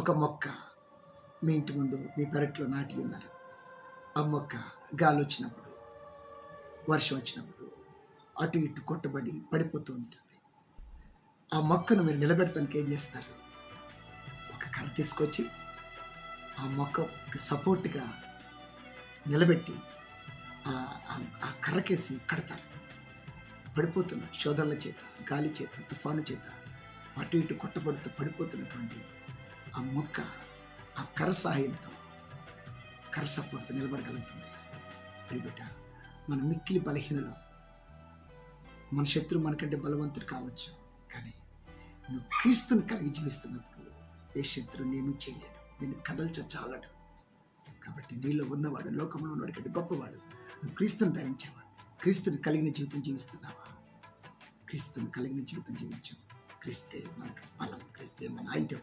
ఒక మొక్క మీ ఇంటి ముందు మీ పెరట్లో నాటి ఉన్నారు. ఆ మొక్క గాలి వచ్చినప్పుడు, వర్షం వచ్చినప్పుడు అటు ఇటు కొట్టబడి పడిపోతూ ఉంటుంది. ఆ మొక్కను మీరు నిలబెడటానికి ఏం చేస్తారు? ఒక కర్ర తీసుకొచ్చి ఆ మొక్కకి సపోర్ట్గా నిలబెట్టి ఆ కర్రకేసి కడతారు. పడిపోతున్న శోధనల చేత, గాలి చేత, తుఫాను చేత అటు ఇటు కొట్టబడుతూ పడిపోతున్నటువంటి ఆ మొక్క ఆ కర్ర సహాయంతో, కర్ర సపోర్ట్తో నిలబడగలుగుతుంది. ప్రియబిడ్డ, మన మిక్కిలి బలహీనలో మన శత్రువు మనకంటే బలవంతుడు కావచ్చు, కానీ నువ్వు క్రీస్తుని కలిగి జీవిస్తున్నప్పుడు ఏ శత్రువుని ఏమీ చేయలేడు, నేను కదల్చాలడు. కాబట్టి నీలో ఉన్నవాడు లోకంలో ఉన్నవాడి కంటే గొప్పవాడు. నువ్వు క్రీస్తుని ధరించావా? క్రీస్తుని కలిగిన జీవితం జీవిస్తున్నావా? క్రీస్తుని కలిగిన జీవితం జీవించు. క్రీస్తే మనకు బలం, క్రీస్తే మన ఆయుధం.